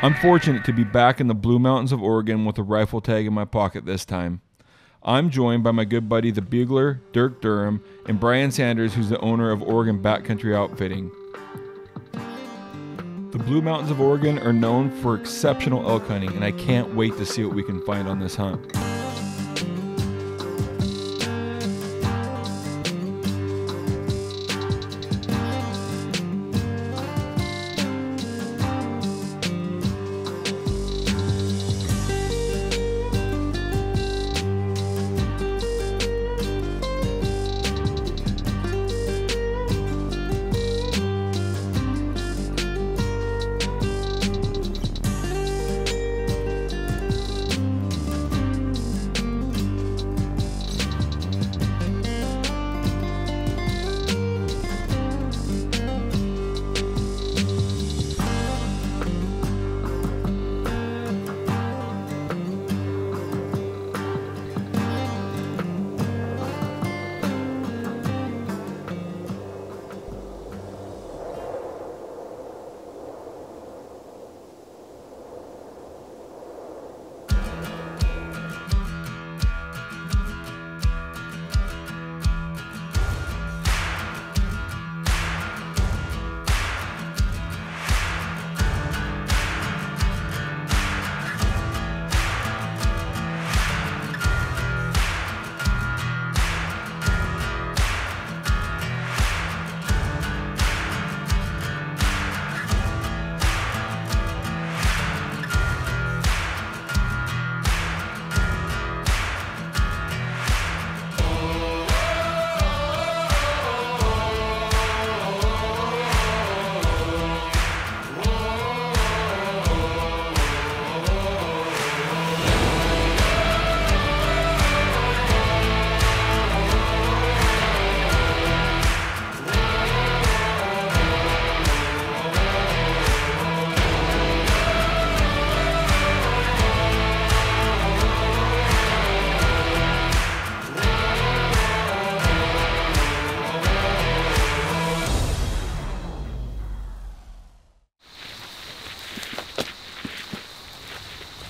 I'm fortunate to be back in the Blue Mountains of Oregon with a rifle tag in my pocket this time. I'm joined by my good buddy the bugler, Dirk Durham, and Brian Sanders, who's the owner of Oregon Backcountry Outfitting. The Blue Mountains of Oregon are known for exceptional elk hunting, and I can't wait to see what we can find on this hunt.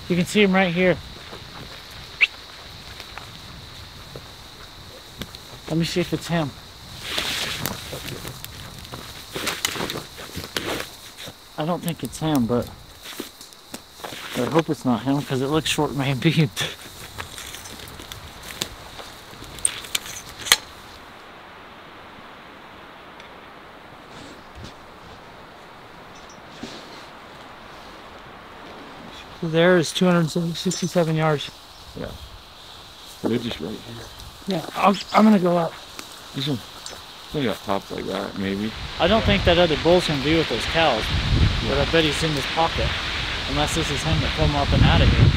You can see him right here. Let me see if it's him. I don't think it's him, but I hope it's not him because it looks short and beamed. There is 267 yards. Yeah. They're just right here. Yeah, I'm gonna go up. They got tops like that, maybe. I don't think that other bull's gonna be with those cows, but I bet he's in this pocket. Unless this is him that pulled him up and out of here.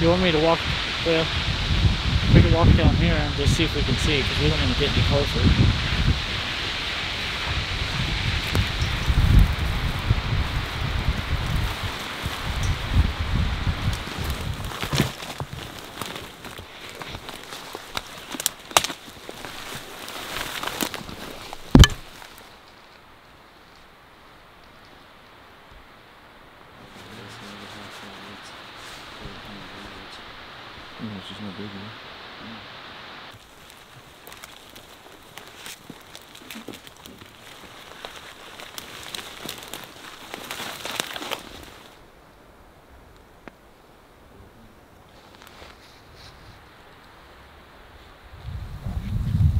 You want me to walk? Well, we can walk down here and just see if we can see, because we don't want to get any closer. It's just no biggie.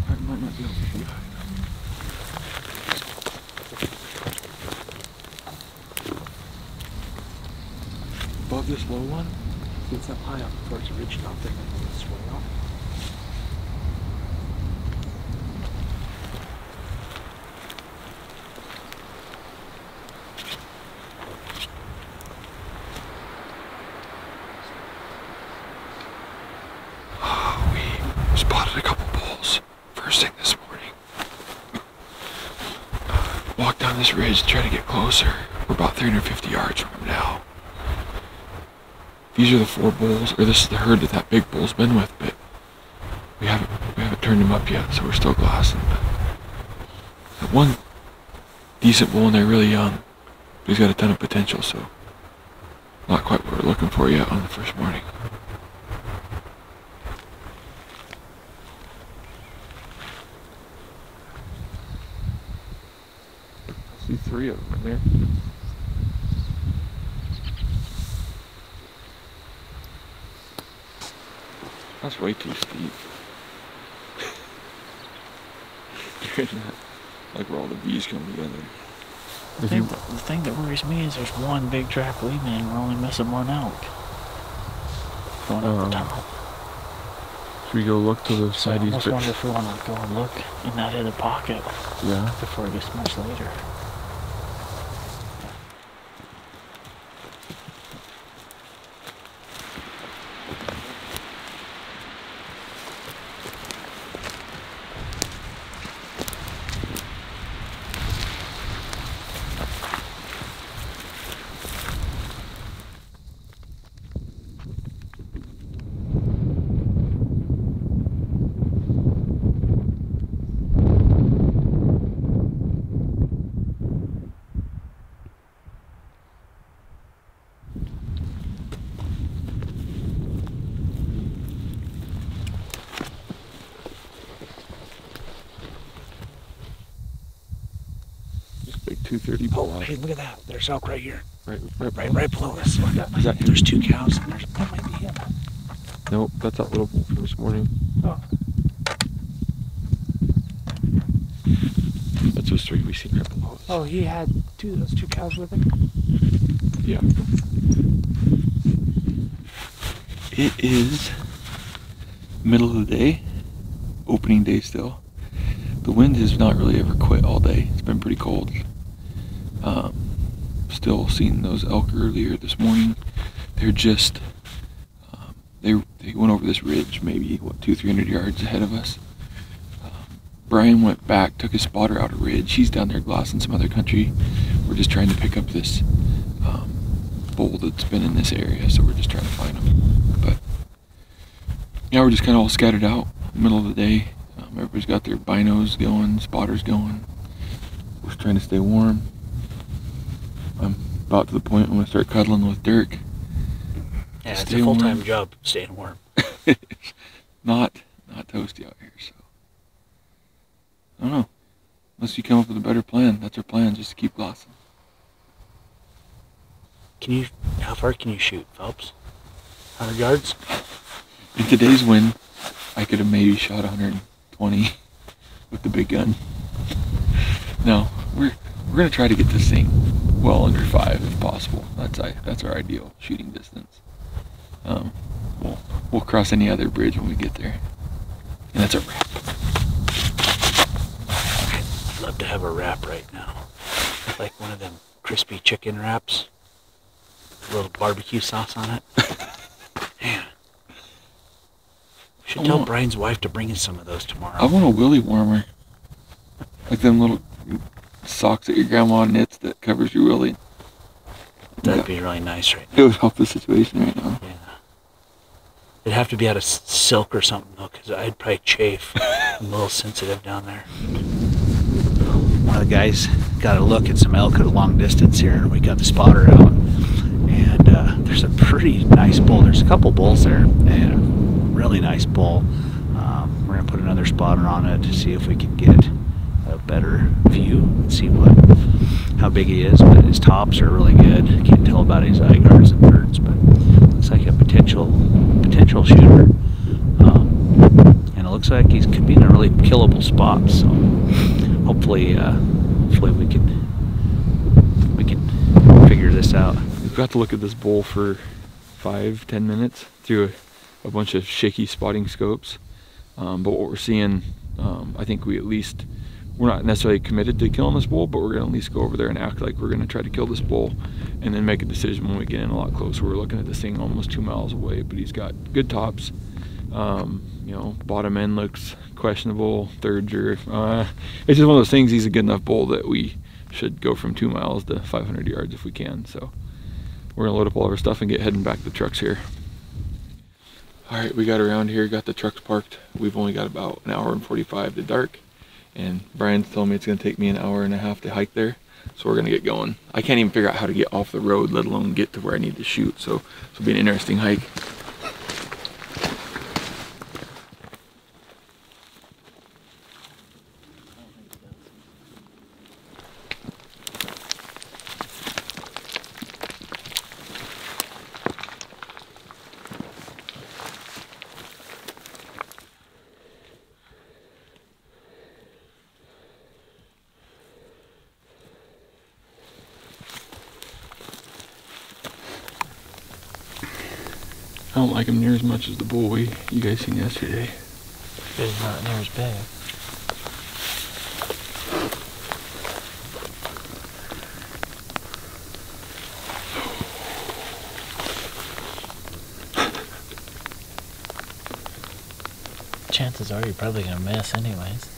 I might not be able to shoot high enough. Above this low one? It's up high up towards the ridge top there, and it's way off. We spotted a couple bulls first thing this morning. Walked down this ridge to try to get closer. We're about 350 yards from them now. These are the 4 bulls, or this is the herd that big bull's been with, but we haven't turned him up yet, so we're still glassing. That one decent bull and they're really young. He's got a ton of potential, so not quite what we're looking for yet on the first morning. I see 3 of them in there. That's way too steep. You're in that, like where all the bees come together. The thing that worries me is there's one big track leaving and we're only missing one elk. Going up the top. Should we go look to the side? I almost wonder if we want to go and look in that other pocket. Yeah. Before it gets much later. Big 230 bull. Oh, hey, look at that. There's elk right here. Right below us. There's 2 cows and that might be him. Nope, that's that little bull from this morning. Oh. That's those 3 we seen right below us. Oh, he had those 2 cows with him? Yeah. It is middle of the day, opening day still. The wind has not really ever quit all day. It's been pretty cold. Still seeing those elk earlier this morning. They're just, they went over this ridge maybe, what, 200-300 yards ahead of us. Brian went back, took his spotter out a ridge. He's down there glassing some other country. We're just trying to pick up this bull that's been in this area, so we're just trying to find him. But yeah, we're just kind of all scattered out, middle of the day. Everybody's got their binos going, spotters going. We're just trying to stay warm. I'm about to the point I'm going to start cuddling with Dirk. Yeah, it's a full-time job, staying warm. not toasty out here, so. I don't know. Unless you come up with a better plan. That's our plan, just to keep glassing. How far can you shoot, Phelps? 100 yards? In today's wind, I could have maybe shot 120 with the big gun. No, we're gonna try to get this thing well under 5 if possible. That's our ideal shooting distance. We'll cross any other bridge when we get there, and that's a wrap. I'd love to have a wrap right now, like one of them crispy chicken wraps, a little barbecue sauce on it. Man, should tell Brian's wife to bring in some of those tomorrow. I want a willy warmer, like them little socks that your grandma knits that covers your willy. That'd be really nice right now. It would help the situation right now. Yeah. It'd have to be out of silk or something though, because I'd probably chafe. I'm a little sensitive down there. One of the guys got a look at some elk at a long distance here, and we got the spotter out. And there's a pretty nice bull. There's a couple bulls there, and a really nice bull. We're gonna put another spotter on it to see if we can get a better view and see how big he is. But his tops are really good. Can't tell about his eye guards and birds, but looks like a potential shooter. And it looks like he could be in a really killable spot. So hopefully we can figure this out. We've got to look at this bull for 5-10 minutes through a bunch of shaky spotting scopes. But what we're seeing, I think we're not necessarily committed to killing this bull, but we're going to at least go over there and act like we're going to try to kill this bull and then make a decision when we get in a lot closer. We're looking at this thing almost 2 miles away, but he's got good tops. Bottom end looks questionable, thirds are, it's just one of those things. He's a good enough bull that we should go from 2 miles to 500 yards if we can. So we're going to load up all of our stuff and get heading back to the trucks here. All right, we got around here, got the trucks parked. We've only got about 1 hour and 45 to dark. And Brian's telling me it's going to take me 1.5 hours to hike there. So we're gonna get going. I can't even figure out how to get off the road, let alone get to where I need to shoot. So this will be an interesting hike. I don't like him near as much as the bull you guys seen yesterday. He's not near as big. Chances are you're probably gonna miss anyways.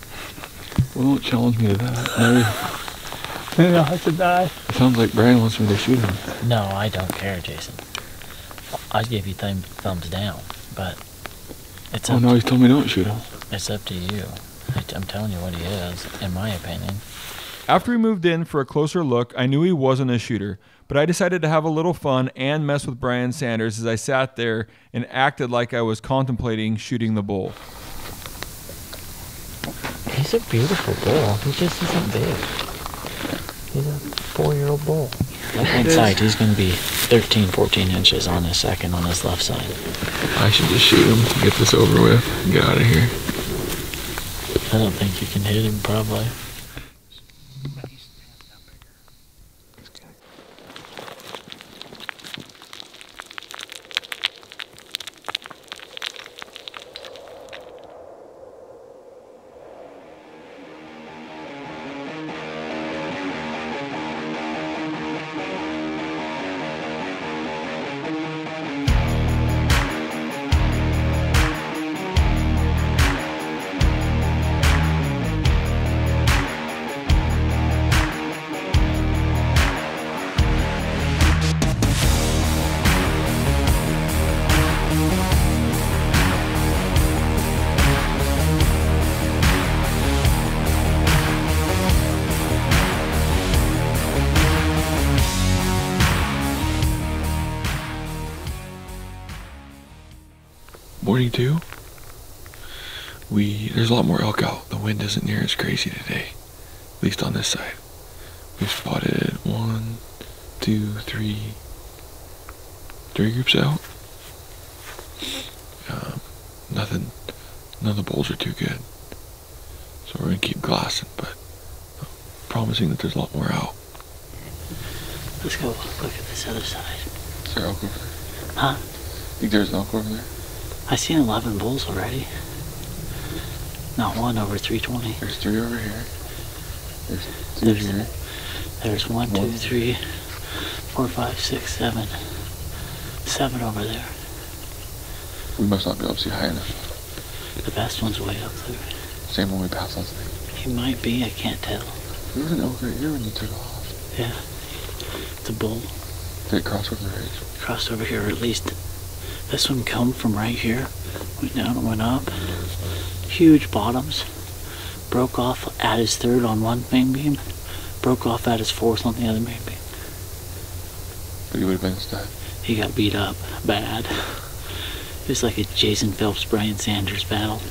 Well, don't challenge me to that. Maybe I'll have to die. It sounds like Brian wants me to shoot him. No, I don't care, Jason. I'd give you thumbs down, but it's up. Oh no, he's told me don't shoot him. It's up to you. I'm telling you what he is, in my opinion. After we moved in for a closer look, I knew he wasn't a shooter, but I decided to have a little fun and mess with Brian Sanders as I sat there and acted like I was contemplating shooting the bull. He's a beautiful bull. He just isn't big. He's a 4-year-old bull. Look inside, he's going to be 13, 14 inches on his second on his left side. I should just shoot him, get this over with, and get out of here. I don't think you can hit him, probably. Morning 2. There's a lot more elk out. The wind isn't near as crazy today, at least on this side. We've spotted 1, 2, 3 groups out. None of the bulls are too good, so we're gonna keep glassing, but promising that there's a lot more out. Let's go look at this other side. Is there elk over there? Huh? Think there's elk over there? I've seen 11 bulls already. Not one over 320. There's 3 over here. There's 2 here. There's 1, 2, 3, 4, 5, 6, 7. 7 over there. We must not be able to see high enough. The best one's way up there. Same one we passed last night. He might be, I can't tell. There was an elk right here when you took off. Yeah. It's a bull. Did it cross over the ridge? Crossed over here, or at least this one come from right here. Went down and went up. Huge bottoms. Broke off at his 3rd on one main beam. Broke off at his 4th on the other main beam. But he would have been stud. He got beat up bad. It was like a Jason Phelps, Brian Sanders battle.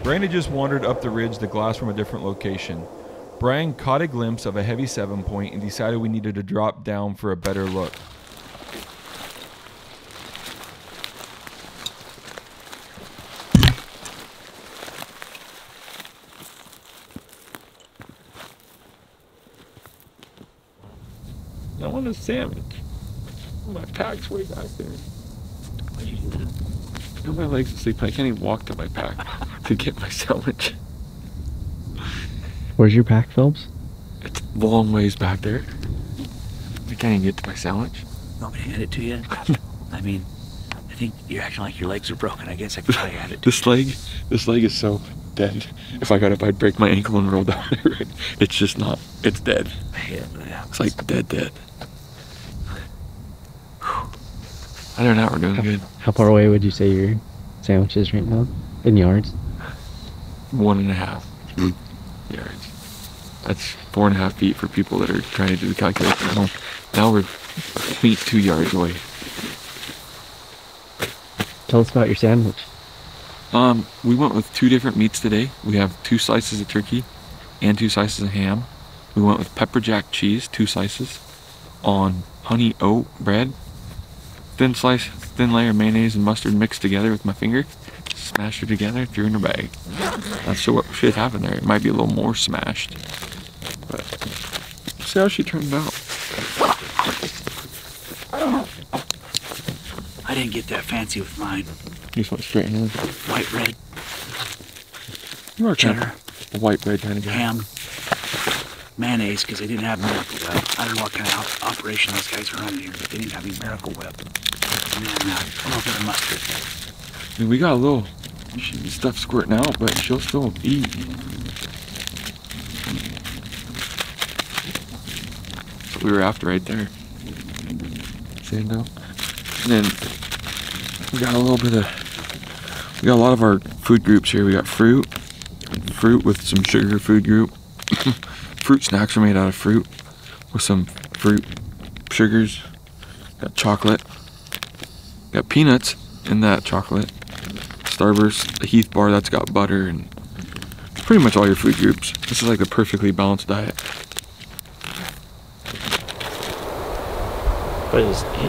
Brian had just wandered up the ridge to glass from a different location. Brian caught a glimpse of a heavy 7-point and decided we needed to drop down for a better look. I want a sandwich. My pack's way back there. I got my legs asleep. I can't even walk to my pack to get my sandwich. Where's your pack, Phelps? It's a long ways back there. I can't even get to my sandwich. You want me to hand it to you? I mean, I think you're acting like your legs are broken. I guess I could probably hand it to you. This leg is so dead. If I got up, I'd break my ankle and roll down there. It's just not, it's dead. Yeah. It's like dead. Other than that, we're doing good. How far away would you say your sandwich is right now? In yards? 1.5 yards. That's 4.5 feet for people that are trying to do the calculation. Now we're 2 yards away. Tell us about your sandwich. We went with 2 different meats today. We have 2 slices of turkey and 2 slices of ham. We went with pepper jack cheese, 2 slices, on honey oat bread, thin layer of mayonnaise and mustard mixed together with my finger, smashed it together, threw in a bag. That's what should happen there. It might be a little more smashed, but see how she turned out. I didn't get that fancy with mine. You just went straight in. White bread, You are cheddar, a white bread kind of guy. ham, mayonnaise, because they didn't have Miracle Whip. I don't know what kind of operation those guys are running here, but they didn't have any Miracle Whip. And then a little bit of mustard. I mean, we got a little stuff squirting out, but she'll still eat. That's what we were after right there. See it now? And then we got a lot of our food groups here. We got fruit with some sugar food group. Fruit snacks are made out of fruit with some fruit sugars. Got chocolate. Got peanuts in that chocolate. Starburst, a Heath bar that's got butter, and pretty much all your food groups. This is like the perfectly balanced diet. But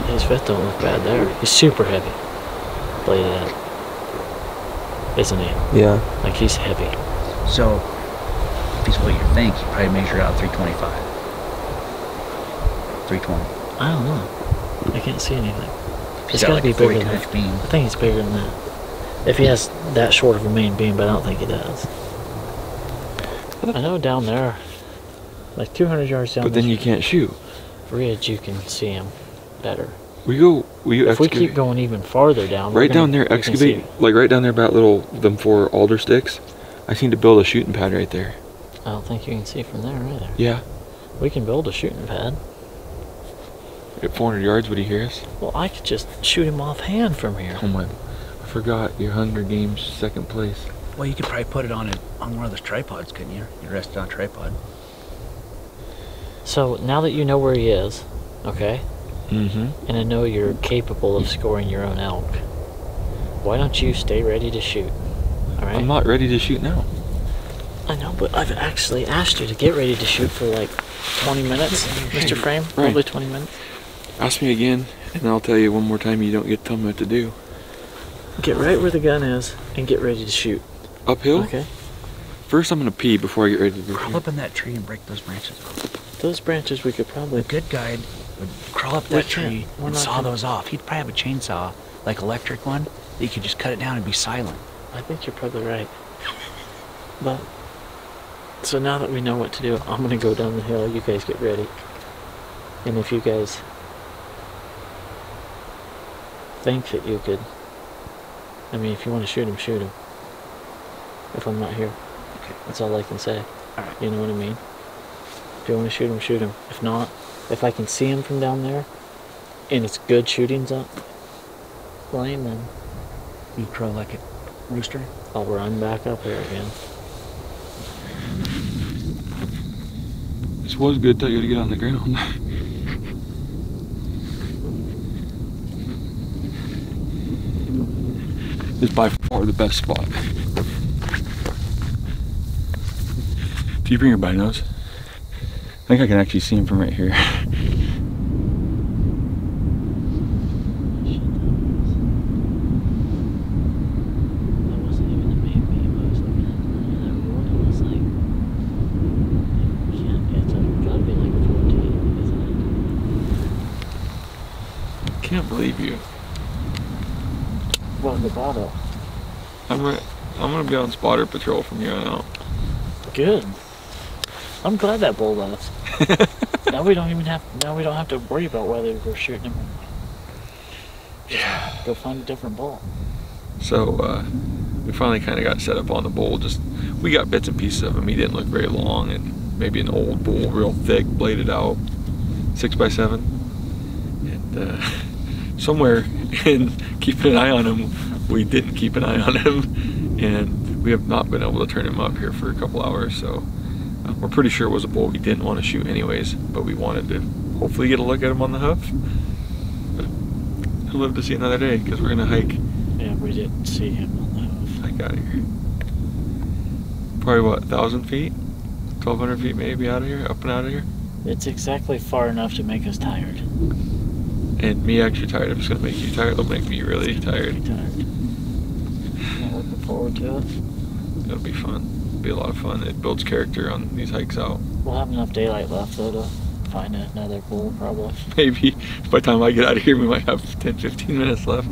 his vet don't look bad there. He's super heavy. Bladed end. Isn't he? Yeah. Like he's heavy. So, if he's what you think, you probably measure out 325. 320. I don't know. I can't see anything. He's It's got gotta like be a bigger 40 than inch that. beam. I think he's bigger than that. If he has that short of a main beam, but I don't think he does. I know down there, like 200 yards down But then this you can't shoot. ridge, you can see him better. We If we keep going even farther down, right down there, we can excavate, see. like right down there about them 4 alder sticks. I seem to build a shooting pad right there. I don't think you can see from there either. Yeah. We can build a shooting pad. At 400 yards, would he hear us? Well, I could just shoot him offhand from here. Oh my, I forgot your Hunger Games 2nd place. Well, you could probably put it on one of those tripods, couldn't you? You rest it on a tripod. So now that you know where he is, okay, Mm-hmm. and I know you're capable of scoring your own elk, why don't you stay ready to shoot? All right. I'm not ready to shoot now. I know, but I've actually asked you to get ready to shoot for like 20 minutes, Mr. Frame. Right. Probably 20 minutes. Ask me again, and I'll tell you one more time you don't get to tell me what to do. Get right where the gun is and get ready to shoot. Uphill? Okay. First, I'm gonna pee before I get ready to do Crawl it. up in that tree and break those branches off. Those branches we could probably. A good guide would crawl up We that can't. tree We're and not saw gonna- those off. He'd probably have a chainsaw, like electric one, that you could just cut it down and be silent. I think you're probably right. But so now that we know what to do, I'm gonna go down the hill. You guys get ready. And if you guys think that you could, I mean, if you want to shoot him, shoot him. If I'm not here, Okay. that's all I can say. All right. You know what I mean? If you want to shoot him, shoot him. If not, if I can see him from down there, and it's good shooting up lane, then You crow like a rooster. I'll run back up here again. This was good till you to get on the ground. It's by far the best spot. Do you bring your binos? I think I can actually see him from right here. That wasn't even the main beam I was looking at. That wood was like, it's gotta be like 14, isn't Can't believe you. it? Well, the bottle. I'm gonna be on spotter patrol from here on out. Good. I'm glad that bull left. Now we don't have to worry about whether we're shooting him or not. Yeah. Go find a different bull. So we finally kind of got set up on the bull. We got bits and pieces of him. He didn't look very long, and maybe an old bull, real thick, bladed out, 6x7. And somewhere in keeping an eye on him, we didn't keep an eye on him, and we have not been able to turn him up here for a couple hours. So we're pretty sure it was a bull we didn't want to shoot anyways, but we wanted to hopefully get a look at him on the hoof. But he'll live to see another day, because we're gonna hike. Yeah, we didn't see him on the hoof. Hike out of here. Probably what, 1,000 feet? 1,200 feet maybe out of here, up and out of here? It's exactly far enough to make us tired. And me actually tired. If it's gonna make you tired, it'll make me really tired. I'm looking forward to it. It'll be fun. It'll be a lot of fun. It builds character on these hikes out. We'll have enough daylight left though to find another bull probably. Maybe by the time I get out of here, we might have 10-15 minutes left.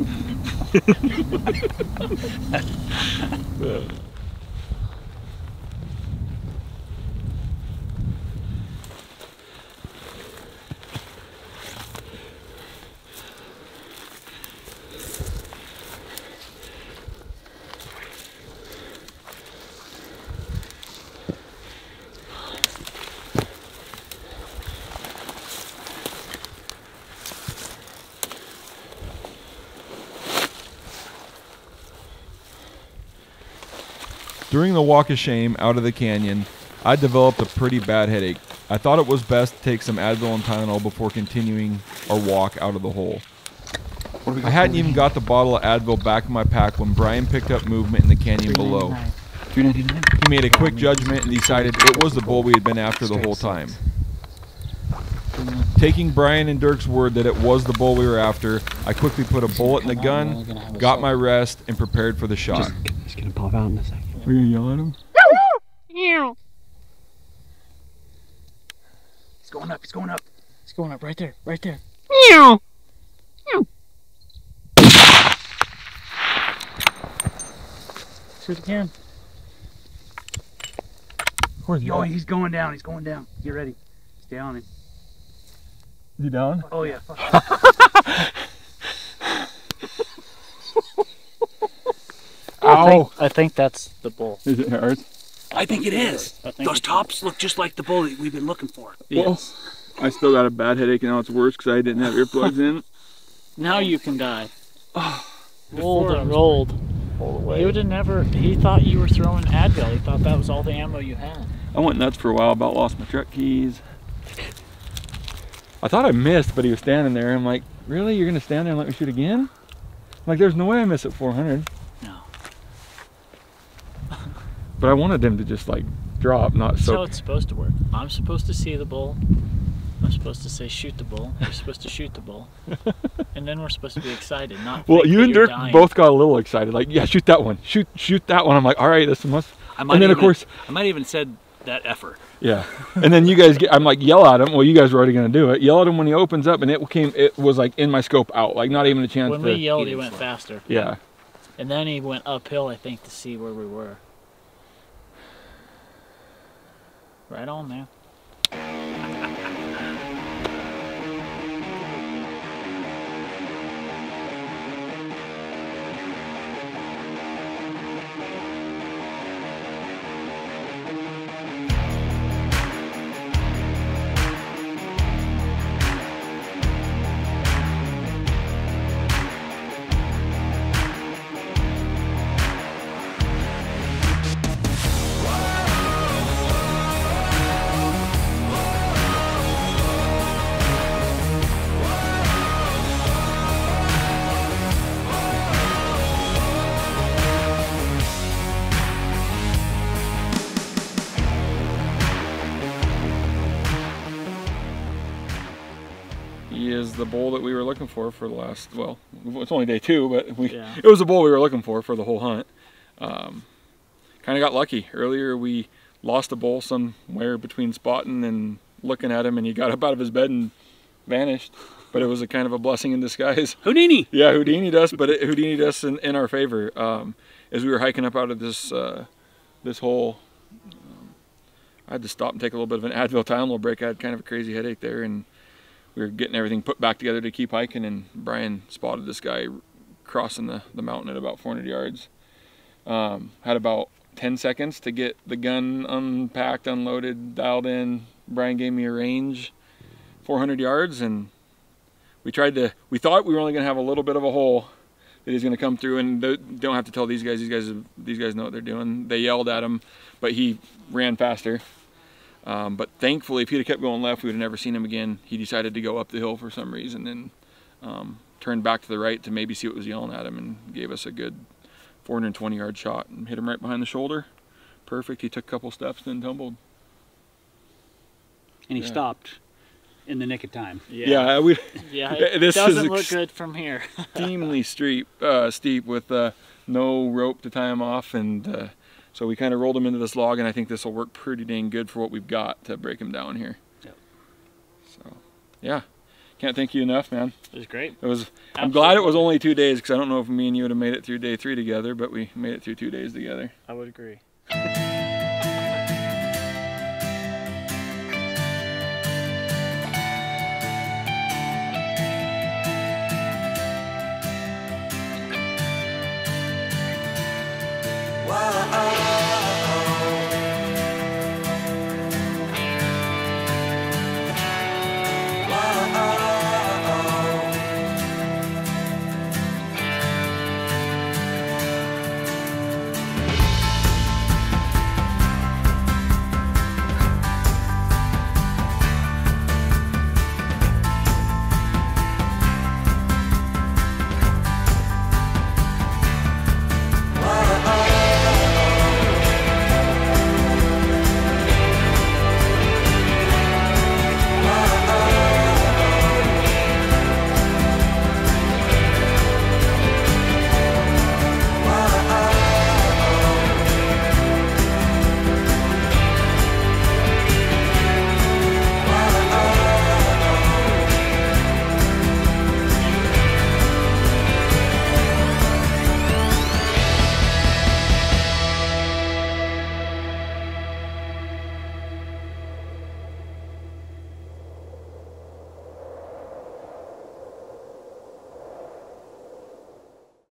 During the walk of shame out of the canyon, I developed a pretty bad headache. I thought it was best to take some Advil and Tylenol before continuing our walk out of the hole. I hadn't even got the bottle of Advil back in my pack when Brian picked up movement in the canyon below. He made a quick judgment and decided it was the bull we had been after the whole time. Taking Brian and Dirk's word that it was the bull we were after, I quickly put a bullet in the gun, got my rest, and prepared for the shot. Just gonna pop out in a second. Are you gonna yell at him? He's going up, he's going up. It's going up right there, right there. Shoot again. Yo, he's going down, he's going down. Get ready. Stay on him. Is he down? Oh yeah. I think that's the bull. Is it hard? I think it is. Those tops look just like the bull that we've been looking for. Yes. Well, I still got a bad headache and now it's worse because I didn't have earplugs in. Now you can die. Rolled and rolled. He would have never. He thought you were throwing Advil. He thought that was all the ammo you had. I went nuts for a while, about lost my truck keys. I thought I missed, but he was standing there. I'm like, really? You're gonna stand there and let me shoot again? I'm like, there's no way I miss at 400. No. But I wanted them to just like drop, not That's how so. it's supposed to work. I'm supposed to see the bull. I'm supposed to say shoot the bull. You're supposed to shoot the bull. And then we're supposed to be excited, not Well, think you that and you're Dirk dying. both got a little excited. Like, yeah, shoot that one. Shoot that one. I'm like, all right, this must. And then of course, I might even said that effort. yeah. And then you guys I'm like, yell at him. Well, you guys were already gonna do it. Yell at him when he opens up, and it was like in my scope out, like not even a chance. When we yelled, he went faster. Yeah. And then he went uphill, I think, to see where we were. Right on, man. He is the bull that we were looking for the last, well, it's only day 2, but Yeah. it was the bull we were looking for the whole hunt. Kind of got lucky. Earlier we lost a bull somewhere between spotting and looking at him, and he got up out of his bed and vanished. But it was a kind of a blessing in disguise. Houdini! Yeah, Houdini'd us, but it Houdini'd us in our favor. As we were hiking up out of this this hole, I had to stop and take a little bit of an Advil Tylenol break. I had kind of a crazy headache there, and we were getting everything put back together to keep hiking, and Brian spotted this guy crossing the mountain at about 400 yards. Had about 10 seconds to get the gun unpacked, unloaded, dialed in. Brian gave me a range, 400 yards, and we thought we were only gonna have a little bit of a hole that he's gonna come through, and don't have to tell these guys know what they're doing. They yelled at him, but he ran faster. But thankfully, if he'd have kept going left, we would have never seen him again. He decided to go up the hill for some reason, and turned back to the right to maybe see what was yelling at him, and gave us a good 420-yard shot and hit him right behind the shoulder. Perfect. He took a couple steps, then tumbled. And he stopped in the nick of time. Yeah, it this doesn't is look good from here. extremely steep with no rope to tie him off, and so we kind of rolled him into this log, and I think this will work pretty dang good for what we've got to break him down here. Yep. So, yeah. Can't thank you enough, man. It was great. I'm glad it was only 2 days, because I don't know if me and you would have made it through day 3 together, but we made it through 2 days together. I would agree.